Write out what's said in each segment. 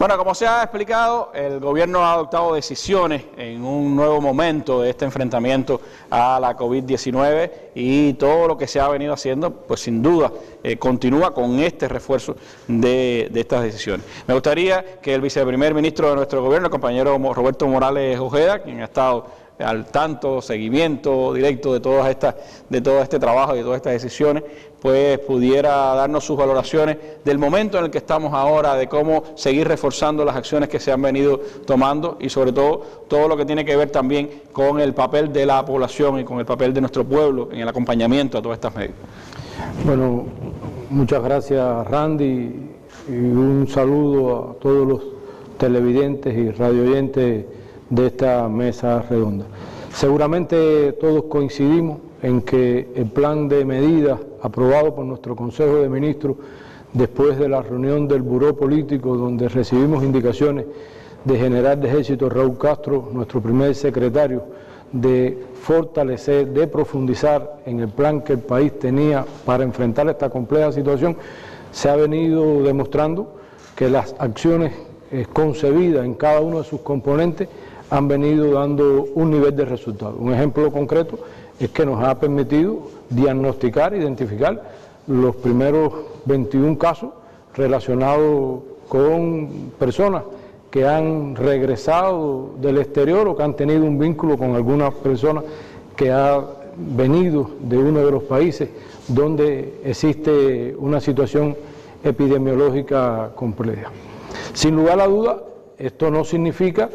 Bueno, como se ha explicado, el gobierno ha adoptado decisiones en un nuevo momento de este enfrentamiento a la COVID-19 y todo lo que se ha venido haciendo, pues sin duda, continúa con este refuerzo de estas decisiones. Me gustaría que el viceprimer ministro de nuestro gobierno, el compañero Roberto Morales Ojeda, quien ha estado al tanto, seguimiento directo de todo este trabajo y de todas estas decisiones, pues pudiera darnos sus valoraciones del momento en el que estamos ahora, de cómo seguir reforzando las acciones que se han venido tomando y sobre todo lo que tiene que ver también con el papel de la población y con el papel de nuestro pueblo en el acompañamiento a todas estas medidas. Bueno, muchas gracias, Randy, y un saludo a todos los televidentes y radioyentes de esta mesa redonda. Seguramente todos coincidimos en que el plan de medidas aprobado por nuestro Consejo de Ministros después de la reunión del Buró Político, donde recibimos indicaciones de General de Ejército Raúl Castro, nuestro primer secretario, de fortalecer, de profundizar en el plan que el país tenía para enfrentar esta compleja situación, se ha venido demostrando que las acciones concebidas en cada uno de sus componentes han venido dando un nivel de resultado. Un ejemplo concreto es que nos ha permitido diagnosticar, identificar los primeros 21 casos relacionados con personas que han regresado del exterior o que han tenido un vínculo con alguna persona que ha venido de uno de los países donde existe una situación epidemiológica compleja. Sin lugar a duda, esto no significa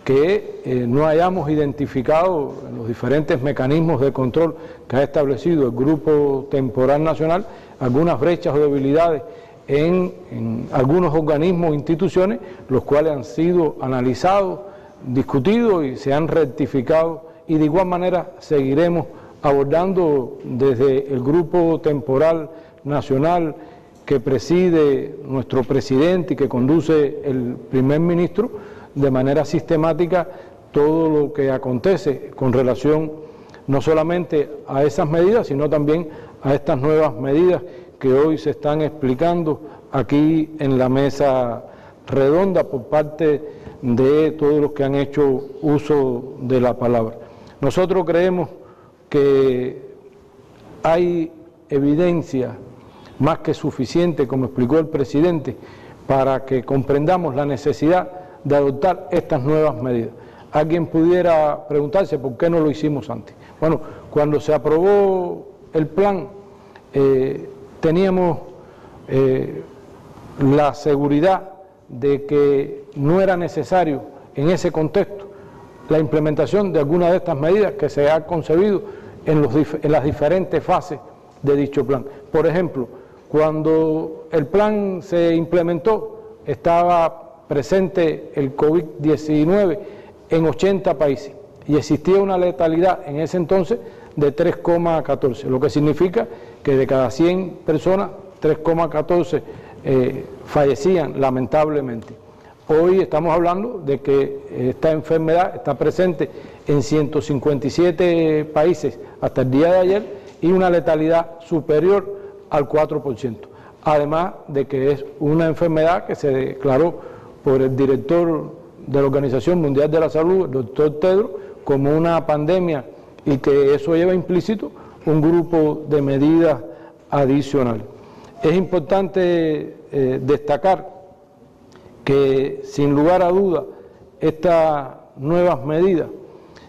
que no hayamos identificado en los diferentes mecanismos de control que ha establecido el Grupo Temporal Nacional algunas brechas o debilidades en algunos organismos e instituciones, los cuales han sido analizados, discutidos y se han rectificado, y de igual manera seguiremos abordando desde el Grupo Temporal Nacional que preside nuestro presidente y que conduce el primer ministro, de manera sistemática todo lo que acontece con relación no solamente a esas medidas, sino también a estas nuevas medidas que hoy se están explicando aquí en la mesa redonda por parte de todos los que han hecho uso de la palabra. Nosotros creemos que hay evidencia más que suficiente, como explicó el presidente, para que comprendamos la necesidad de adoptar estas nuevas medidas. Alguien pudiera preguntarse por qué no lo hicimos antes. Bueno, cuando se aprobó el plan, teníamos la seguridad de que no era necesario en ese contexto la implementación de alguna de estas medidas que se ha concebido en las diferentes fases de dicho plan. Por ejemplo, cuando el plan se implementó, estaba presente el COVID-19 en 80 países y existía una letalidad en ese entonces de 3,14, lo que significa que de cada 100 personas, 3,14 fallecían lamentablemente. Hoy estamos hablando de que esta enfermedad está presente en 157 países hasta el día de ayer y una letalidad superior al 4%, además de que es una enfermedad que se declaró por el director de la Organización Mundial de la Salud, el doctor Tedros, como una pandemia y que eso lleva implícito un grupo de medidas adicionales. Es importante destacar que sin lugar a duda estas nuevas medidas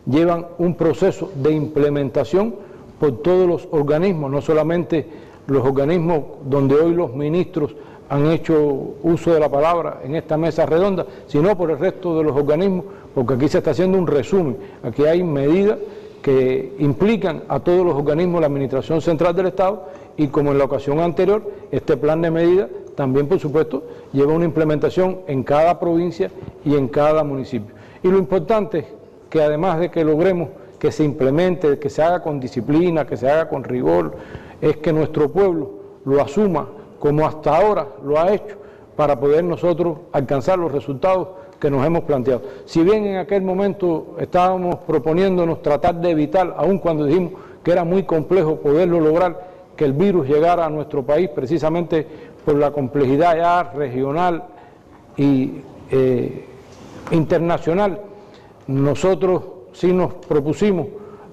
llevan un proceso de implementación por todos los organismos, no solamente los organismos donde hoy los ministros han hecho uso de la palabra en esta mesa redonda, sino por el resto de los organismos, porque aquí se está haciendo un resumen. Aquí hay medidas que implican a todos los organismos de la Administración Central del Estado y, como en la ocasión anterior, este plan de medidas también, por supuesto, lleva una implementación en cada provincia y en cada municipio. Y lo importante es que, además de que logremos que se implemente, que se haga con disciplina, que se haga con rigor, es que nuestro pueblo lo asuma como hasta ahora lo ha hecho, para poder nosotros alcanzar los resultados que nos hemos planteado. Si bien en aquel momento estábamos proponiéndonos tratar de evitar, aun cuando dijimos que era muy complejo poderlo lograr, que el virus llegara a nuestro país, precisamente por la complejidad ya regional y internacional, nosotros sí nos propusimos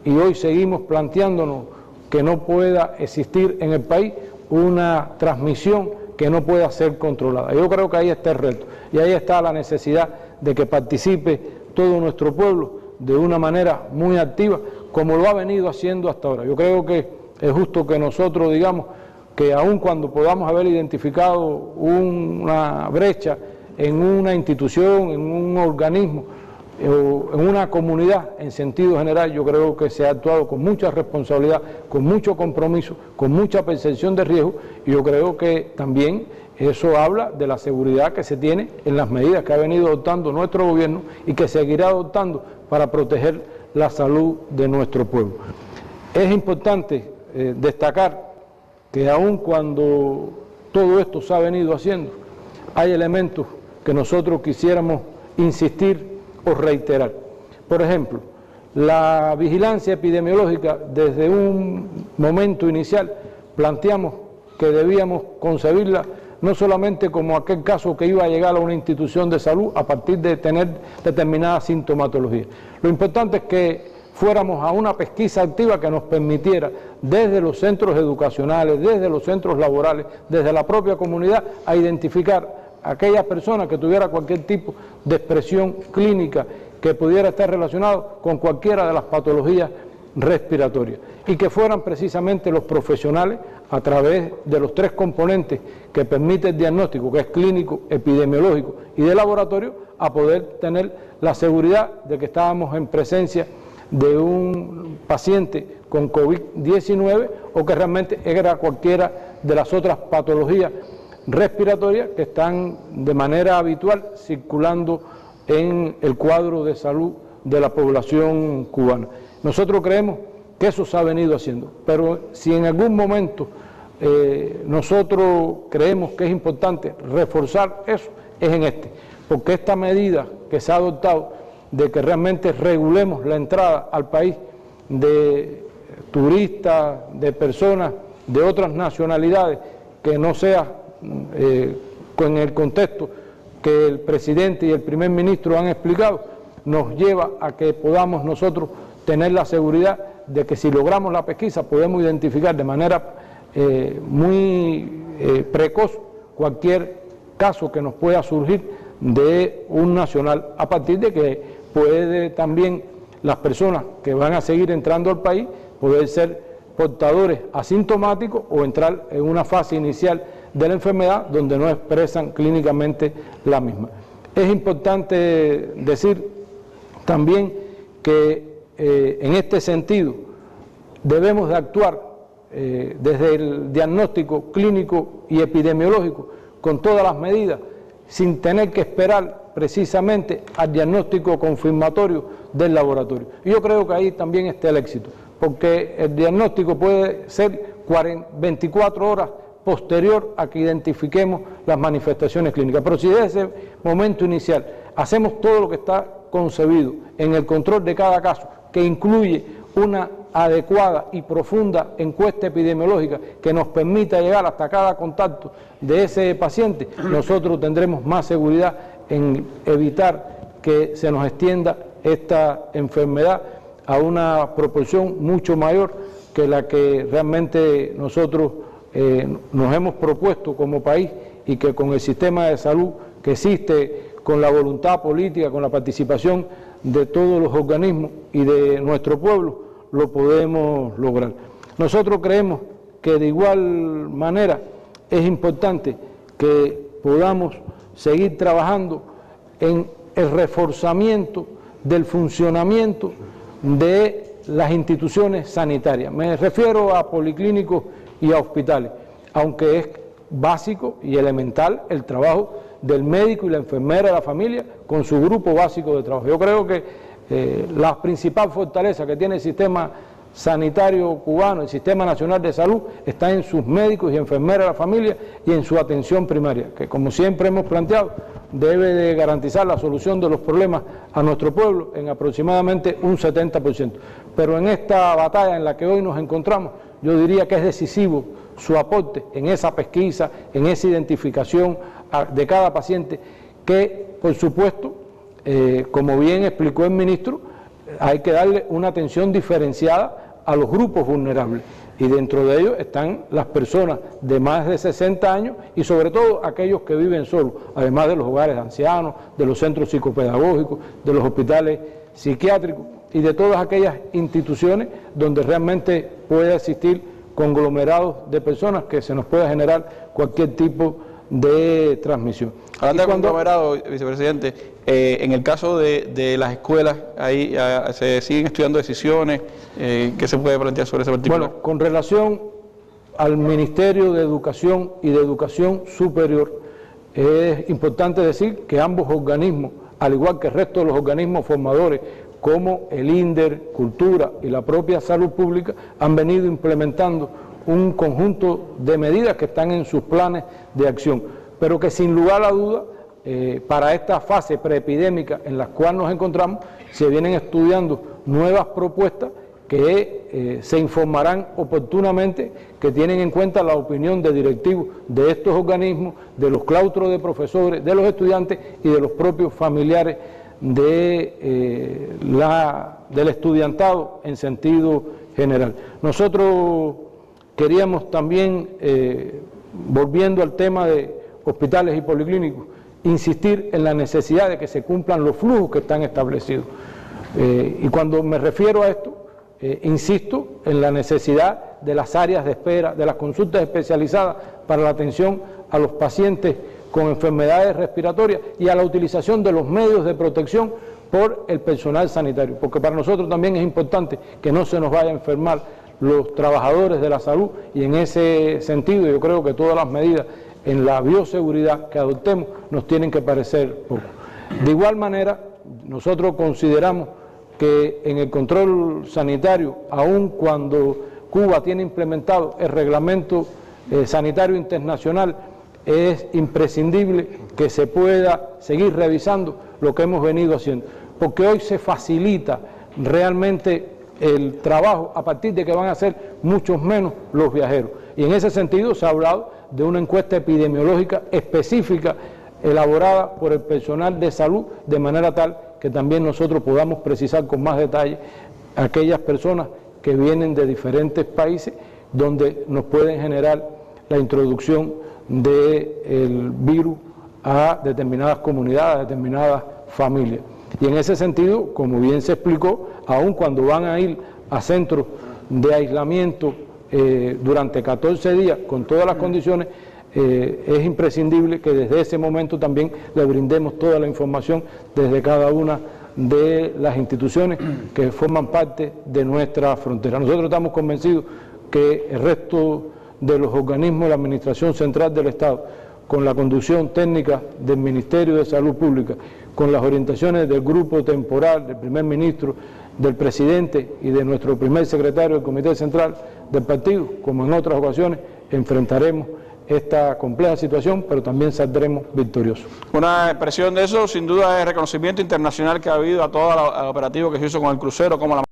y hoy seguimos planteándonos que no pueda existir en el país una transmisión que no pueda ser controlada. Yo creo que ahí está el reto y ahí está la necesidad de que participe todo nuestro pueblo de una manera muy activa, como lo ha venido haciendo hasta ahora. Yo creo que es justo que nosotros digamos que aun cuando podamos haber identificado una brecha en una institución, en un organismo, o en una comunidad en sentido general, yo creo que se ha actuado con mucha responsabilidad, con mucho compromiso, con mucha percepción de riesgo, y yo creo que también eso habla de la seguridad que se tiene en las medidas que ha venido adoptando nuestro gobierno y que seguirá adoptando para proteger la salud de nuestro pueblo. Es importante destacar que aun cuando todo esto se ha venido haciendo, hay elementos que nosotros quisiéramos insistir o reiterar. Por ejemplo, la vigilancia epidemiológica, desde un momento inicial planteamos que debíamos concebirla no solamente como aquel caso que iba a llegar a una institución de salud a partir de tener determinada sintomatología. Lo importante es que fuéramos a una pesquisa activa que nos permitiera, desde los centros educacionales, desde los centros laborales, desde la propia comunidad, a identificar a aquellas personas que tuviera cualquier tipo de expresión clínica que pudiera estar relacionado con cualquiera de las patologías respiratorias, y que fueran precisamente los profesionales, a través de los tres componentes que permite el diagnóstico, que es clínico, epidemiológico y de laboratorio, a poder tener la seguridad de que estábamos en presencia de un paciente con COVID-19 o que realmente era cualquiera de las otras patologías respiratorias que están de manera habitual circulando en el cuadro de salud de la población cubana. Nosotros creemos que eso se ha venido haciendo, pero si en algún momento nosotros creemos que es importante reforzar eso, es en este, porque esta medida que se ha adoptado de que realmente regulemos la entrada al país de turistas, de personas de otras nacionalidades, que no sea con el contexto que el presidente y el primer ministro han explicado, nos lleva a que podamos nosotros tener la seguridad de que si logramos la pesquisa podemos identificar de manera muy precoz cualquier caso que nos pueda surgir de un nacional, a partir de que puede también las personas que van a seguir entrando al país poder ser portadores asintomáticos o entrar en una fase inicial de la enfermedad donde no expresan clínicamente la misma. Es importante decir también que en este sentido debemos de actuar desde el diagnóstico clínico y epidemiológico con todas las medidas, sin tener que esperar precisamente al diagnóstico confirmatorio del laboratorio. Y yo creo que ahí también está el éxito, porque el diagnóstico puede ser 24 horas posterior a que identifiquemos las manifestaciones clínicas. Pero si desde ese momento inicial hacemos todo lo que está concebido en el control de cada caso, que incluye una adecuada y profunda encuesta epidemiológica que nos permita llegar hasta cada contacto de ese paciente, nosotros tendremos más seguridad en evitar que se nos extienda esta enfermedad a una proporción mucho mayor que la que realmente nosotros nos hemos propuesto como país, y que con el sistema de salud que existe, con la voluntad política, con la participación de todos los organismos y de nuestro pueblo, lo podemos lograr. Nosotros creemos que de igual manera es importante que podamos seguir trabajando en el reforzamiento del funcionamiento de las instituciones sanitarias. Me refiero a policlínicos y a hospitales, aunque es básico y elemental el trabajo del médico y la enfermera de la familia con su grupo básico de trabajo. Yo creo que la principal fortaleza que tiene el sistema sanitario cubano, el Sistema Nacional de Salud, está en sus médicos y enfermeras de la familia y en su atención primaria, que como siempre hemos planteado, debe de garantizar la solución de los problemas a nuestro pueblo en aproximadamente un 70%. Pero en esta batalla en la que hoy nos encontramos, yo diría que es decisivo su aporte en esa pesquisa, en esa identificación de cada paciente, que por supuesto, como bien explicó el ministro, hay que darle una atención diferenciada a los grupos vulnerables, y dentro de ellos están las personas de más de 60 años y sobre todo aquellos que viven solos, además de los hogares de ancianos, de los centros psicopedagógicos, de los hospitales psiquiátricos y de todas aquellas instituciones donde realmente puede existir conglomerados de personas que se nos pueda generar cualquier tipo de transmisión. Hablando de conglomerado, vicepresidente, en el caso de las escuelas, ahí se siguen estudiando decisiones, ¿qué se puede plantear sobre ese particular? Bueno, con relación al Ministerio de Educación y de Educación Superior, es importante decir que ambos organismos, al igual que el resto de los organismos formadores, como el INDER, Cultura y la propia Salud Pública, han venido implementando un conjunto de medidas que están en sus planes de acción, pero que sin lugar a duda, para esta fase preepidémica en la cual nos encontramos, se vienen estudiando nuevas propuestas que se informarán oportunamente, que tienen en cuenta la opinión de directivos de estos organismos, de los claustros de profesores, de los estudiantes y de los propios familiares del estudiantado en sentido general. Nosotros queríamos también, volviendo al tema de hospitales y policlínicos, insistir en la necesidad de que se cumplan los flujos que están establecidos. Y cuando me refiero a esto, insisto en la necesidad de las áreas de espera, de las consultas especializadas para la atención a los pacientes con enfermedades respiratorias y a la utilización de los medios de protección por el personal sanitario, porque para nosotros también es importante que no se nos vaya a enfermar los trabajadores de la salud, y en ese sentido yo creo que todas las medidas en la bioseguridad que adoptemos nos tienen que parecer poco. De igual manera, nosotros consideramos que en el control sanitario, aun cuando Cuba tiene implementado el Reglamento Sanitario Internacional, es imprescindible que se pueda seguir revisando lo que hemos venido haciendo, porque hoy se facilita realmente el trabajo a partir de que van a ser muchos menos los viajeros. Y en ese sentido se ha hablado de una encuesta epidemiológica específica elaborada por el personal de salud, de manera tal que también nosotros podamos precisar con más detalle a aquellas personas que vienen de diferentes países donde nos pueden generar la introducción del virus a determinadas comunidades, a determinadas familias. Y en ese sentido, como bien se explicó, aun cuando van a ir a centros de aislamiento durante 14 días con todas las condiciones, es imprescindible que desde ese momento también le brindemos toda la información desde cada una de las instituciones que forman parte de nuestra frontera. Nosotros estamos convencidos que el resto de los organismos de la Administración Central del Estado, con la conducción técnica del Ministerio de Salud Pública, con las orientaciones del grupo temporal, del primer ministro, del presidente y de nuestro primer secretario del Comité Central del partido, como en otras ocasiones, enfrentaremos esta compleja situación, pero también saldremos victoriosos. Una expresión de eso, sin duda, es el reconocimiento internacional que ha habido a todo el operativo que se hizo con el crucero, como la